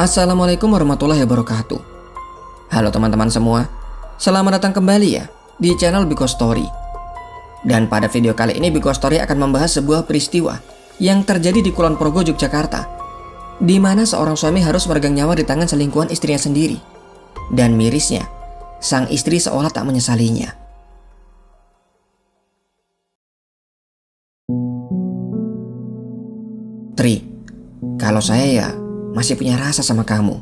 Assalamualaikum warahmatullahi wabarakatuh. Halo teman-teman semua, selamat datang kembali ya di channel Biko Story. Dan pada video kali ini Biko Story akan membahas sebuah peristiwa yang terjadi di Kulon Progo, Yogyakarta, di mana seorang suami harus meregang nyawa di tangan selingkuhan istrinya sendiri. Dan mirisnya, sang istri seolah tak menyesalinya. Tri, kalau saya ya masih punya rasa sama kamu.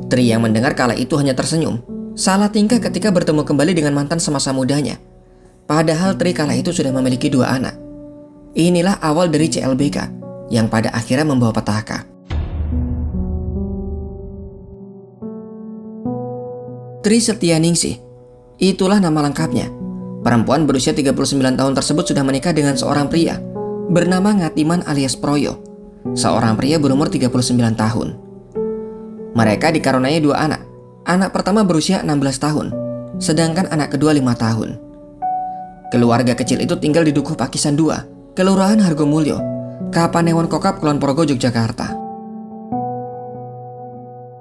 Tri yang mendengar kala itu hanya tersenyum. Salah tingkah ketika bertemu kembali dengan mantan semasa mudanya. Padahal Tri kala itu sudah memiliki 2 anak. Inilah awal dari CLBK yang pada akhirnya membawa petaka. Tri Setianingsih, itulah nama lengkapnya. Perempuan berusia 39 tahun tersebut sudah menikah dengan seorang pria bernama Ngatiman alias Proyo, seorang pria berumur 39 tahun. Mereka dikaruniai 2 anak. Anak pertama berusia 16 tahun, sedangkan anak kedua 5 tahun. Keluarga kecil itu tinggal di Dukuh Pakisan 2, Kelurahan Hargomulyo, Kapanewon Kokap, Kulon Progo, Yogyakarta.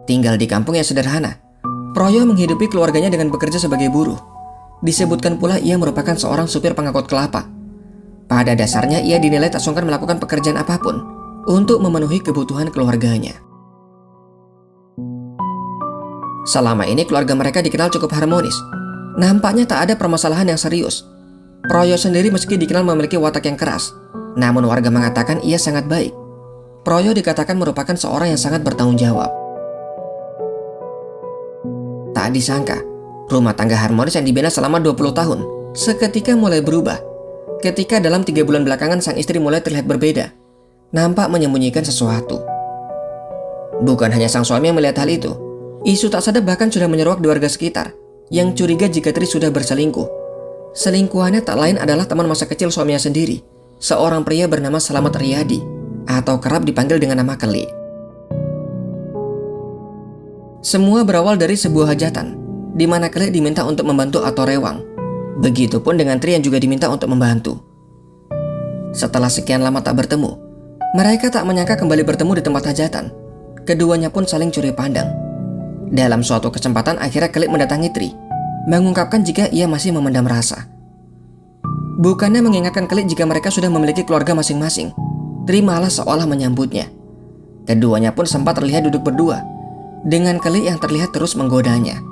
Tinggal di kampung yang sederhana, Proyo menghidupi keluarganya dengan bekerja sebagai buruh. Disebutkan pula ia merupakan seorang supir pengangkut kelapa. Pada dasarnya ia dinilai tak sungkan melakukan pekerjaan apapun untuk memenuhi kebutuhan keluarganya. Selama ini keluarga mereka dikenal cukup harmonis. Nampaknya tak ada permasalahan yang serius. Proyo sendiri meski dikenal memiliki watak yang keras, namun warga mengatakan ia sangat baik. Proyo dikatakan merupakan seorang yang sangat bertanggung jawab. Tak disangka, rumah tangga harmonis yang dibina selama 20 tahun seketika mulai berubah. Ketika dalam 3 bulan belakangan sang istri mulai terlihat berbeda, nampak menyembunyikan sesuatu. Bukan hanya sang suami yang melihat hal itu, isu tak sadar bahkan sudah menyeruak di warga sekitar yang curiga jika Tri sudah berselingkuh. Selingkuhannya tak lain adalah teman masa kecil suaminya sendiri, seorang pria bernama Slamet Riyadi, atau kerap dipanggil dengan nama Keli. Semua berawal dari sebuah hajatan, di mana Keli diminta untuk membantu atau rewang. Begitupun dengan Tri yang juga diminta untuk membantu. Setelah sekian lama tak bertemu, mereka tak menyangka kembali bertemu di tempat hajatan. Keduanya pun saling curi pandang. Dalam suatu kesempatan akhirnya Keli mendatangi Tri, mengungkapkan jika ia masih memendam rasa. Bukannya mengingatkan Keli jika mereka sudah memiliki keluarga masing-masing, Tri malah seolah menyambutnya. Keduanya pun sempat terlihat duduk berdua, dengan Keli yang terlihat terus menggodanya.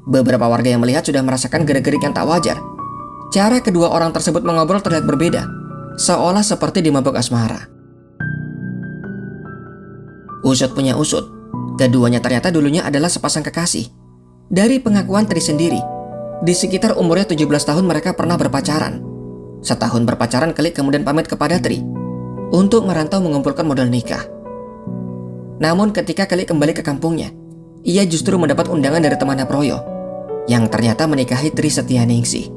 Beberapa warga yang melihat sudah merasakan gerak-gerik yang tak wajar. Cara kedua orang tersebut mengobrol terlihat berbeda, seolah seperti di mabuk asmara. Usut punya usut, keduanya ternyata dulunya adalah sepasang kekasih. Dari pengakuan Tri sendiri, di sekitar umurnya 17 tahun mereka pernah berpacaran. Setahun berpacaran Keli kemudian pamit kepada Tri untuk merantau mengumpulkan modal nikah. Namun ketika Keli kembali ke kampungnya, ia justru mendapat undangan dari temannya Proyo yang ternyata menikahi Tri Setianingsih.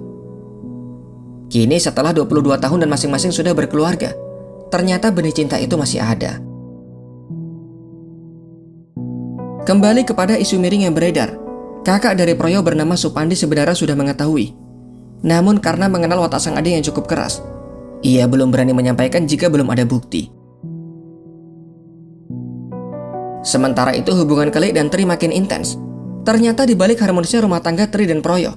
Kini setelah 22 tahun dan masing-masing sudah berkeluarga, ternyata benih cinta itu masih ada. Kembali kepada isu miring yang beredar, kakak dari Proyo bernama Supandi sebenarnya sudah mengetahui. Namun karena mengenal watak sang adik yang cukup keras, ia belum berani menyampaikan jika belum ada bukti. Sementara itu hubungan Keli dan Tri makin intens. Ternyata di balik harmonisnya rumah tangga Tri dan Proyo,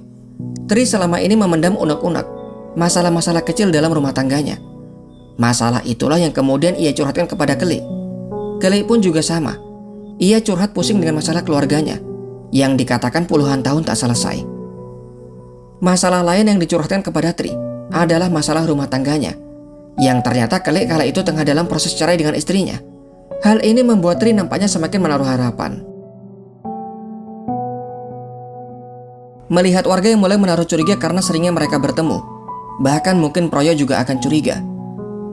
Tri selama ini memendam unek-unek masalah-masalah kecil dalam rumah tangganya. Masalah itulah yang kemudian ia curhatkan kepada Keli. Keli pun juga sama. Ia curhat pusing dengan masalah keluarganya yang dikatakan puluhan tahun tak selesai. Masalah lain yang dicurhatkan kepada Tri adalah masalah rumah tangganya, yang ternyata Keli kala itu tengah dalam proses cerai dengan istrinya. Hal ini membuat Tri nampaknya semakin menaruh harapan. Melihat warga yang mulai menaruh curiga karena seringnya mereka bertemu, bahkan mungkin Proyo juga akan curiga,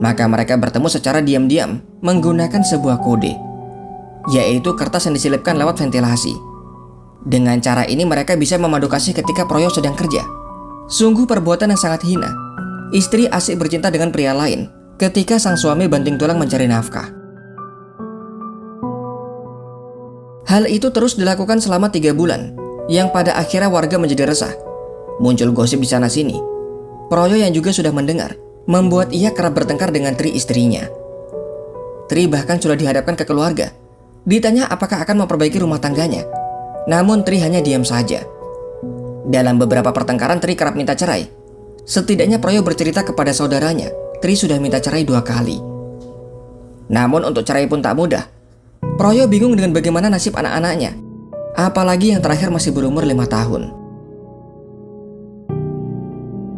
maka mereka bertemu secara diam-diam menggunakan sebuah kode, yaitu kertas yang diselipkan lewat ventilasi. Dengan cara ini mereka bisa memadu kasih ketika Proyo sedang kerja. Sungguh perbuatan yang sangat hina. Istri asik bercinta dengan pria lain ketika sang suami banting tulang mencari nafkah. Hal itu terus dilakukan selama 3 bulan, yang pada akhirnya warga menjadi resah. Muncul gosip di sana sini. Proyo yang juga sudah mendengar membuat ia kerap bertengkar dengan Tri istrinya. Tri bahkan sudah dihadapkan ke keluarga Ditanya apakah akan memperbaiki rumah tangganya, namun Tri hanya diam saja. Dalam beberapa pertengkaran Tri kerap minta cerai. Setidaknya Proyo bercerita kepada saudaranya, Tri sudah minta cerai 2 kali. Namun untuk cerai pun tak mudah. Proyo bingung dengan bagaimana nasib anak-anaknya, apalagi yang terakhir masih berumur 5 tahun.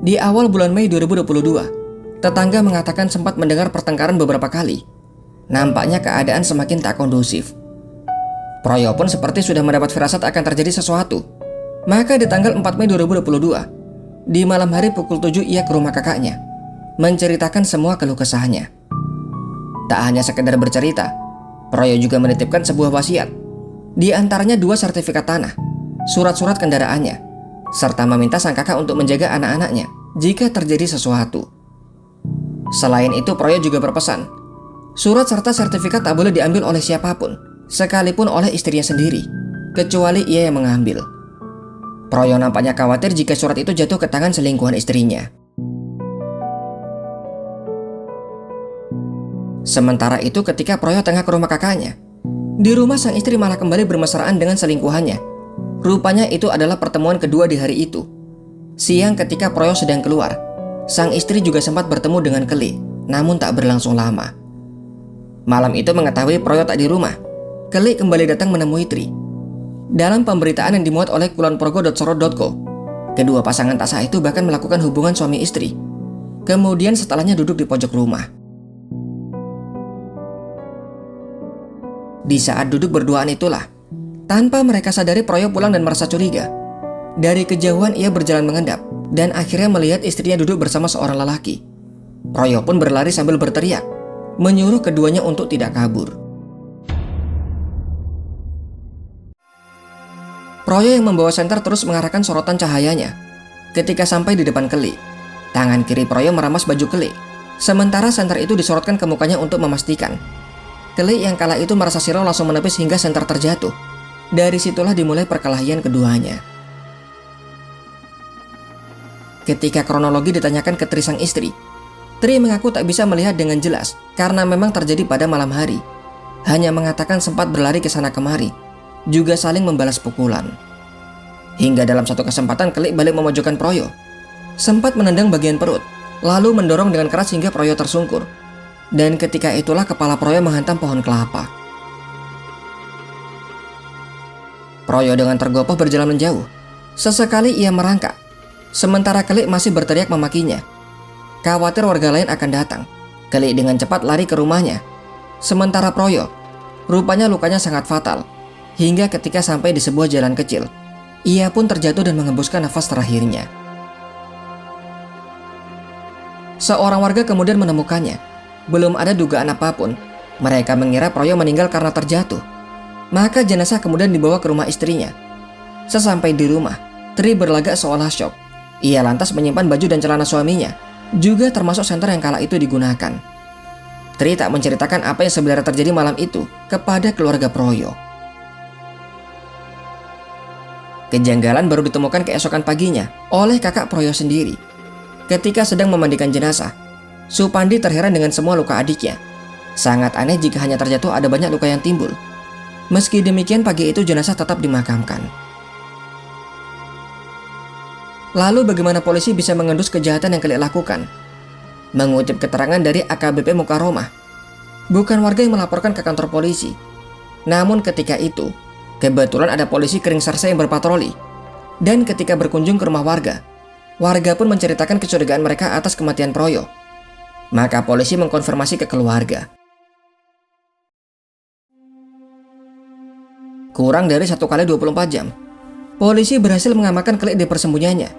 Di awal bulan Mei 2022, tetangga mengatakan sempat mendengar pertengkaran beberapa kali. Nampaknya keadaan semakin tak kondusif. Proyo pun seperti sudah mendapat firasat akan terjadi sesuatu. Maka di tanggal 4 Mei 2022, di malam hari pukul 7 ia ke rumah kakaknya, menceritakan semua keluh kesahnya. Tak hanya sekedar bercerita, Proyo juga menitipkan sebuah wasiat. Di antaranya 2 sertifikat tanah, surat-surat kendaraannya, serta meminta sang kakak untuk menjaga anak-anaknya jika terjadi sesuatu. Selain itu, Proyo juga berpesan, surat serta sertifikat tak boleh diambil oleh siapapun, sekalipun oleh istrinya sendiri, kecuali ia yang mengambil. Proyo nampaknya khawatir jika surat itu jatuh ke tangan selingkuhan istrinya. Sementara itu ketika Proyo tengah ke rumah kakaknya, di rumah sang istri malah kembali bermesraan dengan selingkuhannya. Rupanya itu adalah pertemuan kedua di hari itu. Siang ketika Proyo sedang keluar, sang istri juga sempat bertemu dengan Keli, namun tak berlangsung lama. Malam itu mengetahui Proyo tak di rumah, Keli kembali datang menemui Tri. Dalam pemberitaan yang dimuat oleh kulonprogo.sorot.co, kedua pasangan tak sah itu bahkan melakukan hubungan suami istri. Kemudian setelahnya duduk di pojok rumah. Di saat duduk berduaan itulah, tanpa mereka sadari Proyo pulang dan merasa curiga. Dari kejauhan ia berjalan mengendap dan akhirnya melihat istrinya duduk bersama seorang lelaki. Proyo pun berlari sambil berteriak, menyuruh keduanya untuk tidak kabur. Proyo yang membawa senter terus mengarahkan sorotan cahayanya. Ketika sampai di depan Keli, tangan kiri Proyo meramas baju Keli, sementara senter itu disorotkan ke mukanya untuk memastikan. Keli yang kala itu merasa silau langsung menepis hingga senter terjatuh. Dari situlah dimulai perkelahian keduanya. Ketika kronologi ditanyakan ke Tri sang istri, Tri mengaku tak bisa melihat dengan jelas karena memang terjadi pada malam hari. Hanya mengatakan sempat berlari ke sana kemari, juga saling membalas pukulan. Hingga dalam satu kesempatan Keli balik memojokkan Proyo, sempat menendang bagian perut, lalu mendorong dengan keras hingga Proyo tersungkur. Dan ketika itulah kepala Proyo menghantam pohon kelapa. Proyo dengan tergopoh berjalan menjauh. Sesekali ia merangkak, sementara Keli masih berteriak memakinya. Khawatir warga lain akan datang, Keli dengan cepat lari ke rumahnya. Sementara Proyo, rupanya lukanya sangat fatal. Hingga ketika sampai di sebuah jalan kecil, ia pun terjatuh dan mengembuskan nafas terakhirnya. Seorang warga kemudian menemukannya. Belum ada dugaan apapun. Mereka mengira Proyo meninggal karena terjatuh. Maka jenazah kemudian dibawa ke rumah istrinya. Sesampai di rumah, Tri berlagak seolah syok. Ia lantas menyimpan baju dan celana suaminya, juga termasuk senter yang kala itu digunakan. Tri tak menceritakan apa yang sebenarnya terjadi malam itu kepada keluarga Proyo. Kejanggalan baru ditemukan keesokan paginya oleh kakak Proyo sendiri. Ketika sedang memandikan jenazah, Supandi terheran dengan semua luka adiknya. Sangat aneh jika hanya terjatuh ada banyak luka yang timbul. Meski demikian pagi itu jenazah tetap dimakamkan. Lalu bagaimana polisi bisa mengendus kejahatan yang Keli lakukan? Mengutip keterangan dari AKBP Mukaromah, bukan warga yang melaporkan ke kantor polisi. Namun ketika itu, kebetulan ada polisi Kering Sarse yang berpatroli. Dan ketika berkunjung ke rumah warga, warga pun menceritakan kecurigaan mereka atas kematian Proyo. Maka polisi mengkonfirmasi ke keluarga. Kurang dari 1 kali 24 jam, polisi berhasil mengamankan Keli di persembunyiannya,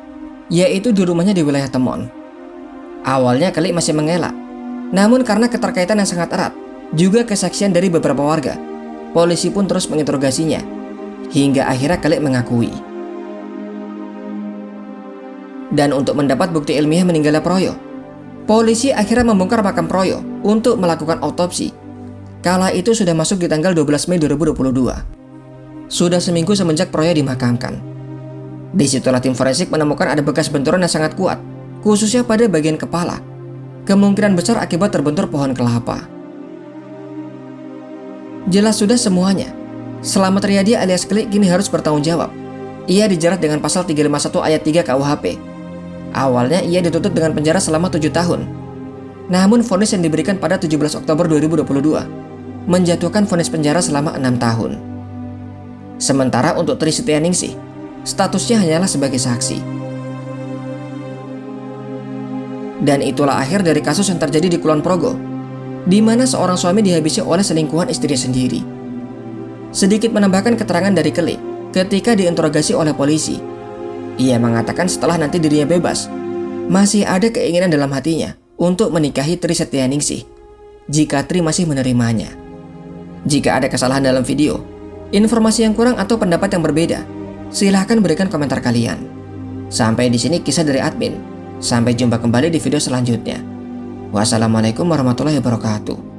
yaitu di rumahnya di wilayah Temon. Awalnya Keli masih mengelak, namun karena keterkaitan yang sangat erat, juga kesaksian dari beberapa warga, polisi pun terus menginterogasinya, hingga akhirnya Keli mengakui. Dan untuk mendapat bukti ilmiah meninggalnya Proyo, polisi akhirnya membongkar makam Proyo untuk melakukan autopsi. Kala itu sudah masuk di tanggal 12 Mei 2022. Sudah seminggu semenjak Proyo dimakamkan. Disitulah tim forensik menemukan ada bekas benturan yang sangat kuat, khususnya pada bagian kepala. Kemungkinan besar akibat terbentur pohon kelapa. Jelas sudah semuanya. Slamet Riyadi alias Klik kini harus bertanggung jawab. Ia dijerat dengan pasal 351 ayat 3 KUHP. Awalnya ia dituntut dengan penjara selama 7 tahun. Namun vonis yang diberikan pada 17 Oktober 2022 menjatuhkan vonis penjara selama 6 tahun. Sementara untuk Tri Setianingsih, statusnya hanyalah sebagai saksi. Dan itulah akhir dari kasus yang terjadi di Kulon Progo, di mana seorang suami dihabisi oleh selingkuhan istrinya sendiri. Sedikit menambahkan keterangan dari Klik ketika diinterogasi oleh polisi. Ia mengatakan setelah nanti dirinya bebas, masih ada keinginan dalam hatinya untuk menikahi Tri Setianingsih jika Tri masih menerimanya. Jika ada kesalahan dalam video, informasi yang kurang atau pendapat yang berbeda, silahkan berikan komentar kalian. Sampai di sini kisah dari admin. Sampai jumpa kembali di video selanjutnya. Wassalamualaikum warahmatullahi wabarakatuh.